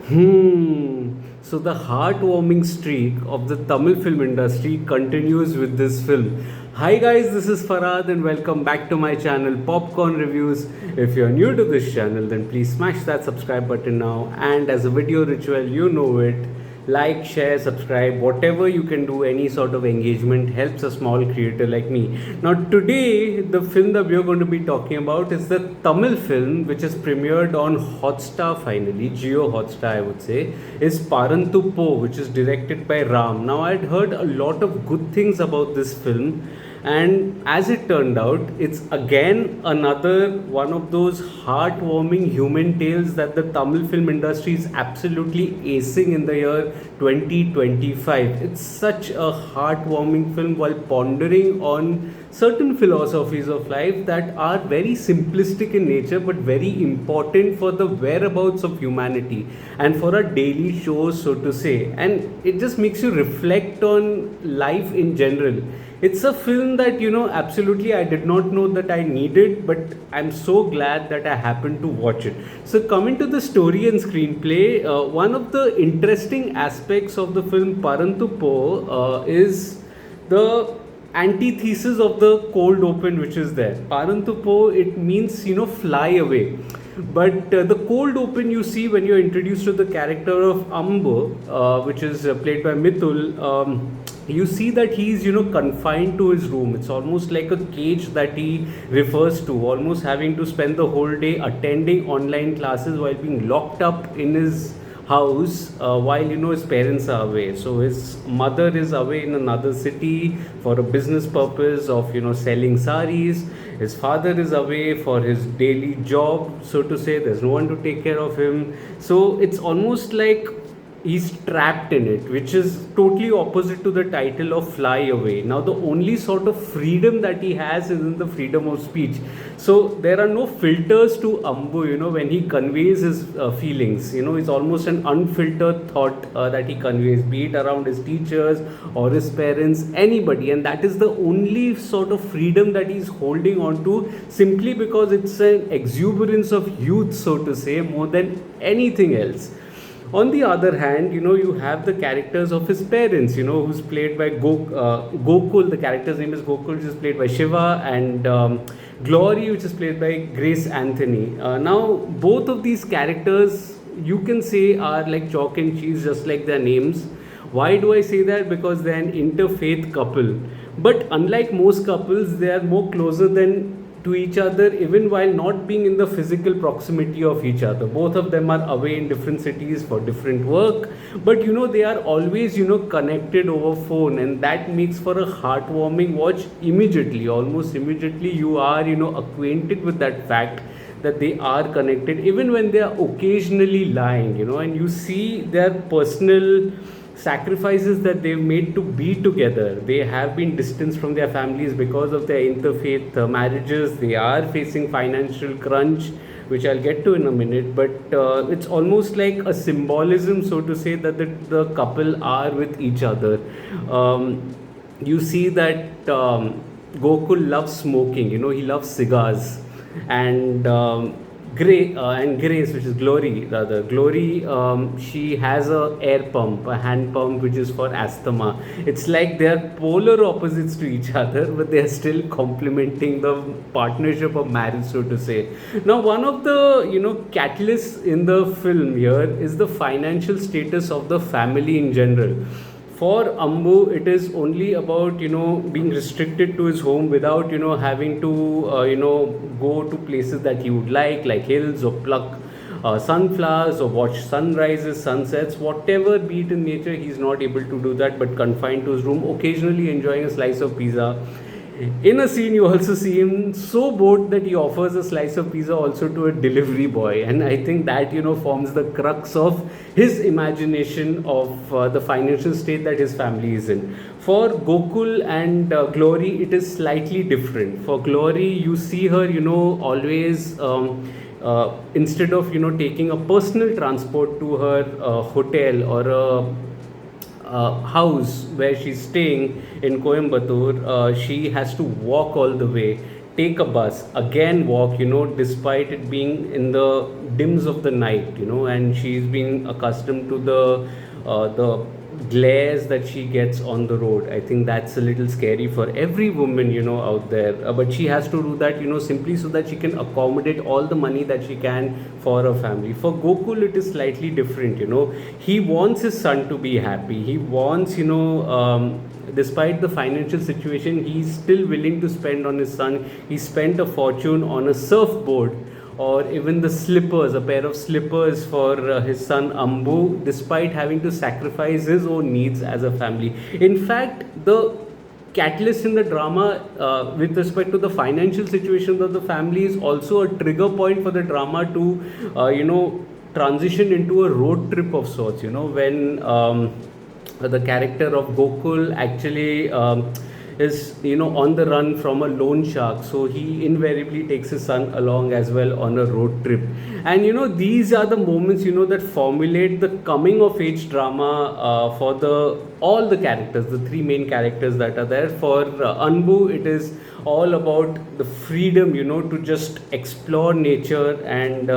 So the heartwarming streak of the Tamil film industry continues with this film. Hi guys, this is Farhad and welcome back to my channel Popcorn Reviews. If you're new to this channel, then please smash that subscribe button now. And as a video ritual, you know it. Like, share, subscribe, whatever you can do, any sort of engagement helps a small creator like me. Now, today, the film that we are going to be talking about is the Tamil film, which is premiered on Hotstar finally, Geo Hotstar, I would say, is Paranthu, which is directed by Ram. Now, I'd heard a lot of good things about this film, and as it turned out, it's again another one of those heartwarming human tales that the Tamil film industry is absolutely acing in the year 2025. It's such a heartwarming film while pondering on certain philosophies of life that are very simplistic in nature but very important for the whereabouts of humanity and for our daily shows, so to say. And it just makes you reflect on life in general. It's a film that, absolutely I did not know that I needed, but I'm so glad that I happened to watch it. So, coming to the story and screenplay, one of the interesting aspects of the film Paranthu is the antithesis of the cold open which is there. Paranthu, it means, fly away. But the cold open you see when you're introduced to the character of Ambo, which is played by Mithul, you see that he's confined to his room. It's almost like a cage that he refers to, almost having to spend the whole day attending online classes while being locked up in his house while his parents are away. So his mother is away in another city for a business purpose of selling saris. His father is away for his daily job, so to say. There's no one to take care of him. So it's almost like he's trapped in it, which is totally opposite to the title of Fly Away. Now, the only sort of freedom that he has is in the freedom of speech. So, there are no filters to Ambu, when he conveys his feelings. It's almost an unfiltered thought that he conveys, be it around his teachers or his parents, anybody. And that is the only sort of freedom that he's holding on to, simply because it's an exuberance of youth, so to say, more than anything else. On the other hand, you have the characters of his parents, who's played by Gokul. The character's name is Gokul, which is played by Shiva, and Glory, which is played by Grace Anthony. Now, both of these characters, you can say, are like chalk and cheese, just like their names. Why do I say that? Because they're an interfaith couple. But unlike most couples, they are more closer than to each other, even while not being in the physical proximity of each other. Both of them are away in different cities for different work, but they are always connected over phone, and that makes for a heartwarming watch immediately. Almost immediately you are acquainted with that fact that they are connected, even when they are occasionally lying, and you see their personal sacrifices that they've made to be together. They have been distanced from their families because of their interfaith marriages. They are facing financial crunch, which I'll get to in a minute. But it's almost like a symbolism, so to say, that the couple are with each other. You see that Gokul loves smoking, he loves cigars. And and Grace, which is Glory, rather. Glory, she has a air pump, a hand pump, which is for asthma. It's like they are polar opposites to each other, but they are still complementing the partnership of marriage, so to say. Now, one of the catalysts in the film here is the financial status of the family in general. For Ambu, it is only about being restricted to his home without having to go to places that he would like hills, or pluck sunflowers, or watch sunrises, sunsets, whatever be it in nature. He's not able to do that, but confined to his room, occasionally enjoying a slice of pizza. In a scene, you also see him so bored that he offers a slice of pizza also to a delivery boy, and I think that forms the crux of his imagination of the financial state that his family is in. For Gokul and Glory, it is slightly different. For Glory, you see her always instead of taking a personal transport to her hotel or a house where she's staying in Coimbatore, she has to walk all the way take a bus, again walk, despite it being in the dims of the night, and she's been accustomed to the glares that she gets on the road. I think that's a little scary for every woman, out there. But she has to do that, simply so that she can accommodate all the money that she can for her family. For Gokul, it is slightly different, He wants his son to be happy. He wants, despite the financial situation, he's still willing to spend on his son. He spent a fortune on a surfboard, or even the slippers, a pair of slippers for his son Ambu, despite having to sacrifice his own needs as a family. In fact, the catalyst in the drama, with respect to the financial situation of the family, is also a trigger point for the drama to, transition into a road trip of sorts. When the character of Gokul actually is on the run from a loan shark, so he invariably takes his son along as well on a road trip. And these are the moments that formulate the coming of age drama for the all the characters, the three main characters that are there. For Anbu, it is all about the freedom to just explore nature, and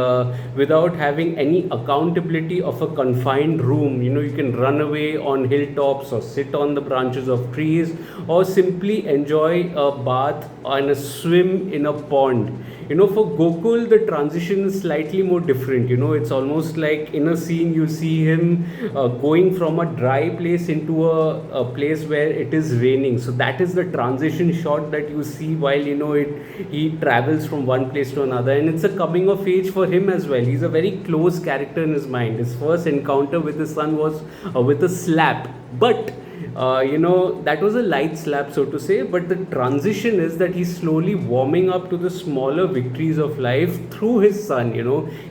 without having any accountability of a confined room. You can run away on hilltops, or sit on the branches of trees, or simply enjoy a bath and a swim in a pond. For Gokul, the transition is slightly more different. It's almost like in a scene you see him going from a dry place into a place where it is raining. So that is the transition shot that you see while he travels from one place to another, and it's a coming of age for him as well. He's a very close character in his mind. His first encounter with his son was with a slap, but that was a light slap, so to say. But the transition is that he's slowly warming up to the smaller victories of life through his son.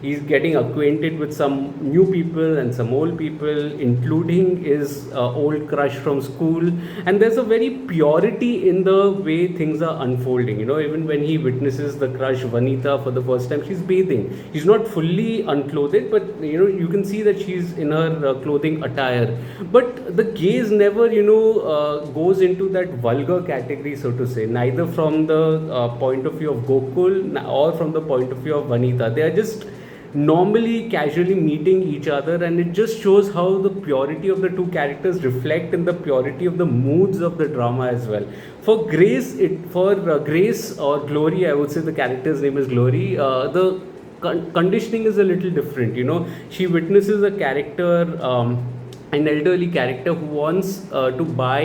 He's getting acquainted with some new people and some old people, including his old crush from school. And there's a very purity in the way things are unfolding. Even when he witnesses the crush Vanita for the first time, she's bathing. She's not fully unclothed, but you can see that she's in her clothing attire. But the gaze never goes into that vulgar category, so to say, neither from the point of view of Gokul or from the point of view of Vanita. They are just normally casually meeting each other, and it just shows how the purity of the two characters reflect in the purity of the moods of the drama as well. For Grace or Glory, I would say the character's name is Glory, the conditioning is a little different. She witnesses a character, an elderly character, who wants to buy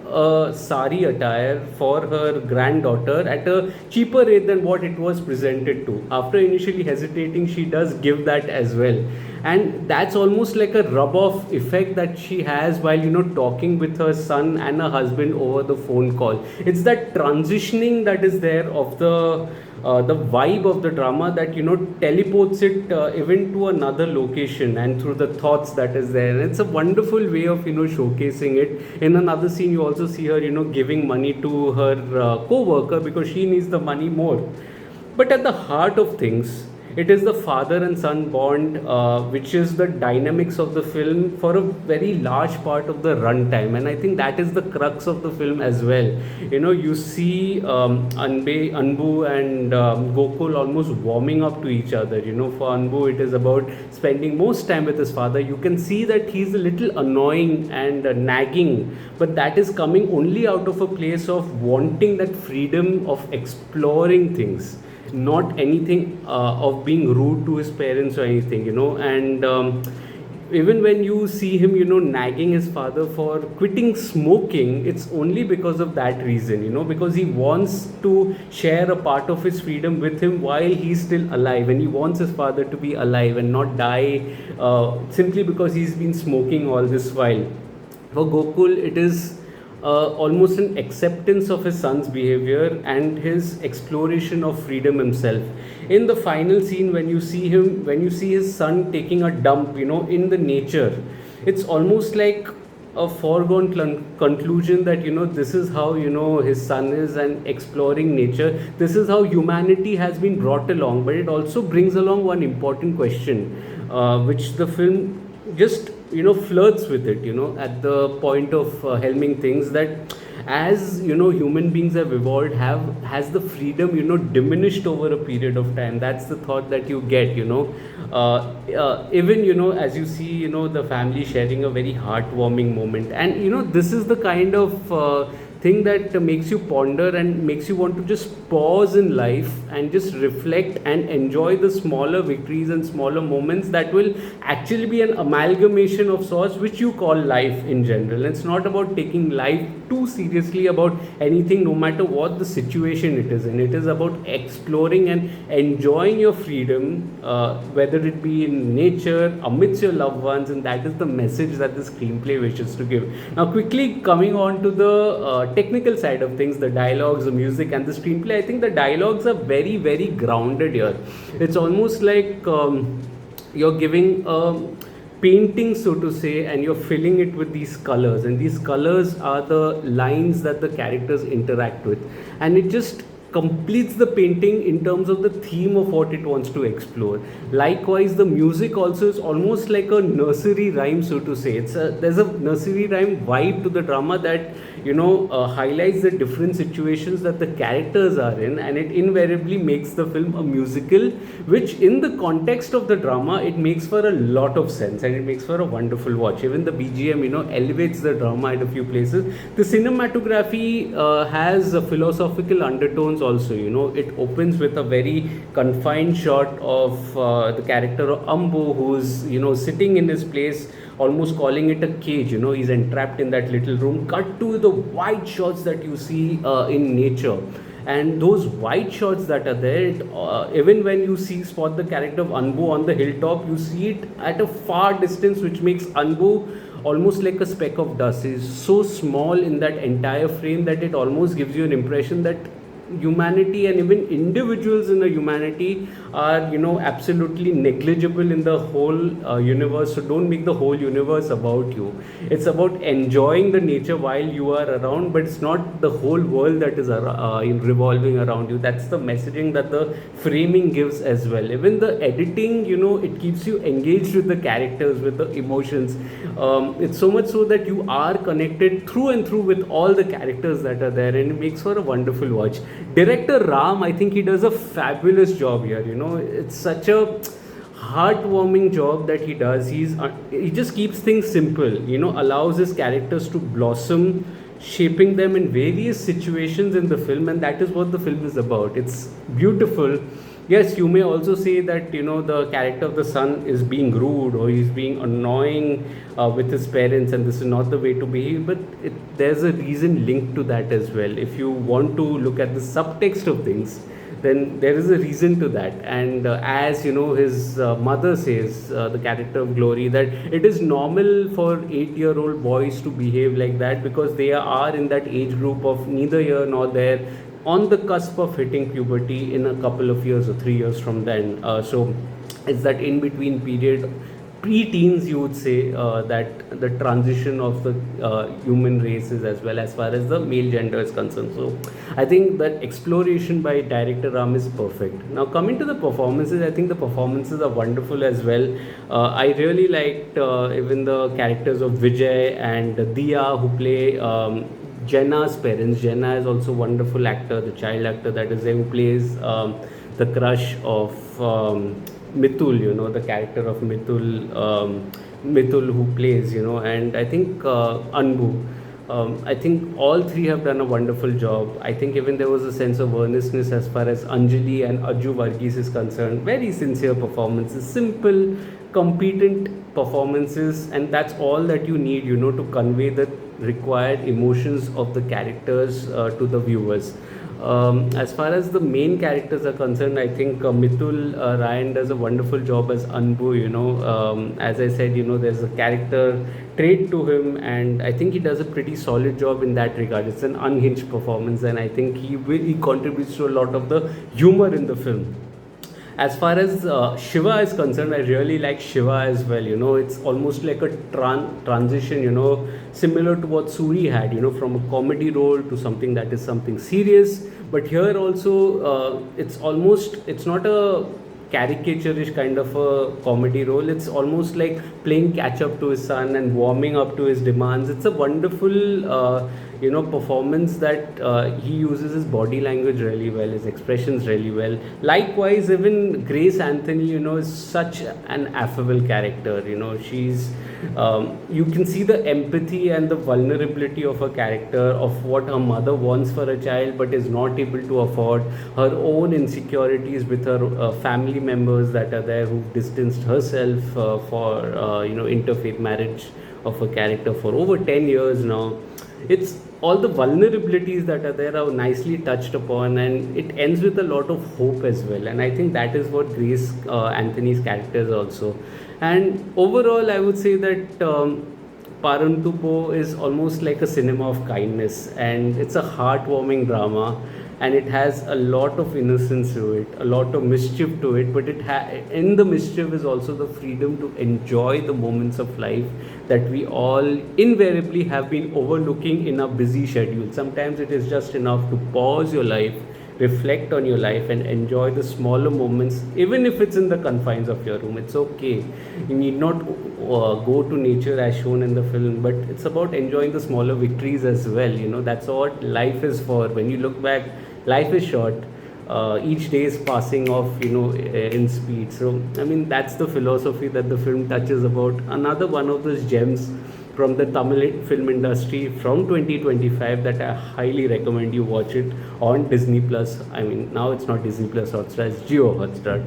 a sari attire for her granddaughter at a cheaper rate than what it was presented to. After initially hesitating, she does give that as well. And that's almost like a rub-off effect that she has while talking with her son and her husband over the phone call. It's that transitioning that is there of the vibe of the drama that teleports it even to another location, and through the thoughts that is there. And it's a wonderful way of showcasing it. In another scene, you also see her giving money to her co-worker because she needs the money more. But at the heart of things, it is the father and son bond, which is the dynamics of the film for a very large part of the runtime. And I think that is the crux of the film as well. You see Anbu and Gokul almost warming up to each other. For Anbu, it is about spending most time with his father. You can see that he's a little annoying and nagging, but that is coming only out of a place of wanting that freedom of exploring things, not anything of being rude to his parents or anything. And even when you see him nagging his father for quitting smoking, it's only because of that reason, because he wants to share a part of his freedom with him while he's still alive, and he wants his father to be alive and not die simply because he's been smoking all this while. For Gokul, it is almost an acceptance of his son's behavior and his exploration of freedom himself. In the final scene, when you see his son taking a dump, in the nature, it's almost like a foregone conclusion that this is how his son is, and exploring nature. This is how humanity has been brought along. But it also brings along one important question, which the film just flirts with it at the point of helming things, that as human beings have evolved, have has the freedom diminished over a period of time. That's the thought that you get. Even as you see the family sharing a very heartwarming moment, and this is the kind of thing that makes you ponder and makes you want to just pause in life and just reflect and enjoy the smaller victories and smaller moments that will actually be an amalgamation of sorts, which you call life in general. It's not about taking life too seriously about anything, no matter what the situation it is in. It is about exploring and enjoying your freedom, whether it be in nature, amidst your loved ones, and that is the message that the screenplay wishes to give. Now, quickly coming on to the technical side of things, the dialogues, the music, and the screenplay, I think the dialogues are very, very grounded here. It's almost like you're giving a painting, so to say, and you're filling it with these colors, and these colors are the lines that the characters interact with, and it just completes the painting in terms of the theme of what it wants to explore. Likewise, the music also is almost like a nursery rhyme, so to say. There's a nursery rhyme vibe to the drama that highlights the different situations that the characters are in, and it invariably makes the film a musical, which in the context of the drama it makes for a lot of sense, and it makes for a wonderful watch. Even the BGM elevates the drama at a few places. The cinematography has philosophical undertones also. It opens with a very confined shot of the character of Ambu, who's sitting in his place, almost calling it a cage. He's entrapped in that little room. Cut to the wide shots that you see in nature, and those wide shots that are there, even when you spot the character of Anbu on the hilltop, you see it at a far distance, which makes Anbu almost like a speck of dust. He's so small in that entire frame that it almost gives you an impression that humanity and even individuals in the humanity are absolutely negligible in the whole universe. So don't make the whole universe about you. It's about enjoying the nature while you are around, but it's not the whole world that is revolving around you. That's the messaging that the framing gives as well. Even the editing, it keeps you engaged with the characters, with the emotions. It's so much so that you are connected through and through with all the characters that are there, and it makes for a wonderful watch. Director Ram, I think he does a fabulous job here. It's such a heartwarming job that he does. He just keeps things simple. Allows his characters to blossom, shaping them in various situations in the film, and that is what the film is about. It's beautiful. Yes, you may also say that the character of the son is being rude, or he's being annoying with his parents, and this is not the way to behave, but there's a reason linked to that as well. If you want to look at the subtext of things, then there is a reason to that. And as his mother says, the character of Glory, that it is normal for 8-year-old boys to behave like that, because they are in that age group of neither here nor there, on the cusp of hitting puberty in a couple of years or 3 years from then. So it's that in between period, pre-teens, you would say, that the transition of the human race is, as well as far as the male gender is concerned. So I think that exploration by director Ram is perfect. Now, coming to the performances, I think the performances are wonderful as well. I really liked even the characters of Vijay and Diya, who play Jenna's parents. Jenna is also a wonderful actor, the child actor that is there, who plays the crush of Mithul, the character of Mithul, who plays, and I think Anbu. I think all three have done a wonderful job. I think even there was a sense of earnestness as far as Anjali and Aju Varghese is concerned. Very sincere performances, simple, competent performances, and that's all that you need, to convey the required emotions of the characters to the viewers. As far as the main characters are concerned, I think Mithul Ryan does a wonderful job as Anbu. As I said, there's a character trait to him, and I think he does a pretty solid job in that regard. It's an unhinged performance, and I think he contributes to a lot of the humor in the film. As far as Shiva is concerned, I really like Shiva as well. It's almost like a transition, similar to what Suri had, from a comedy role to something that is something serious. But here also, it's not a caricaturish kind of a comedy role. It's almost like playing catch up to his son and warming up to his demands. It's a wonderful performance that he uses his body language really well, his expressions really well. Likewise, even Grace Anthony, is such an affable character. She's you can see the empathy and the vulnerability of a character, of what her mother wants for a child but is not able to afford, her own insecurities with her family members that are there, who've distanced herself for interfaith marriage of a character for over 10 years now. It's all the vulnerabilities that are there are nicely touched upon, and it ends with a lot of hope as well. And I think that is what Grace Anthony's character is also. And overall, I would say that Paranthu is almost like a cinema of kindness, and it's a heartwarming drama, and it has a lot of innocence to it, a lot of mischief to it, but in the mischief is also the freedom to enjoy the moments of life that we all invariably have been overlooking in a busy schedule. Sometimes it is just enough to pause your life, reflect on your life, and enjoy the smaller moments, even if it's in the confines of your room. It's okay. You need not go to nature as shown in the film, but it's about enjoying the smaller victories as well. That's what life is for. When you look back, life is short. Each day is passing off, in speed. So, I mean, that's the philosophy that the film touches about. Another one of those gems from the Tamil film industry from 2025 that I highly recommend you watch it on Disney Plus. I mean, now it's not Disney Plus Hotstar, it's Jio Hotstar.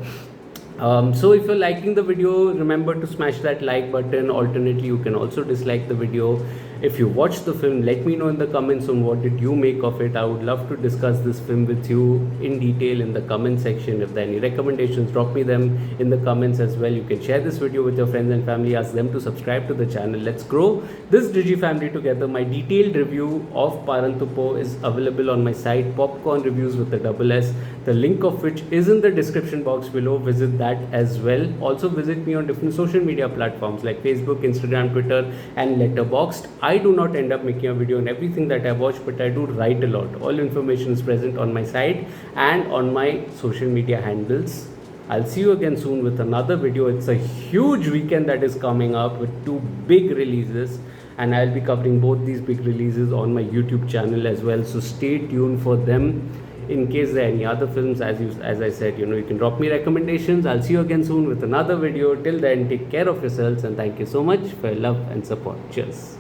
So if you're liking the video, remember to smash that like button. Alternately, you can also dislike the video. If you watched the film, let me know in the comments on what did you make of it. I would love to discuss this film with you in detail in the comment section. If there are any recommendations, drop me them in the comments as well. You can share this video with your friends and family, ask them to subscribe to the channel. Let's grow this Digi family together. My detailed review of Paranthu is available on my site, Popcorn Reviews with a double S, the link of which is in the description box below. Visit that as well. Also visit me on different social media platforms like Facebook, Instagram, Twitter, and Letterboxd. I do not end up making a video on everything that I watch, but I do write a lot. All information is present on my site and on my social media handles. I'll see you again soon with another video. It's a huge weekend that is coming up with 2 big releases, and I'll be covering both these big releases on my YouTube channel as well. So stay tuned for them. In case there are any other films, as I said, you can drop me recommendations. I'll see you again soon with another video. Till then, take care of yourselves, and thank you so much for your love and support. Cheers.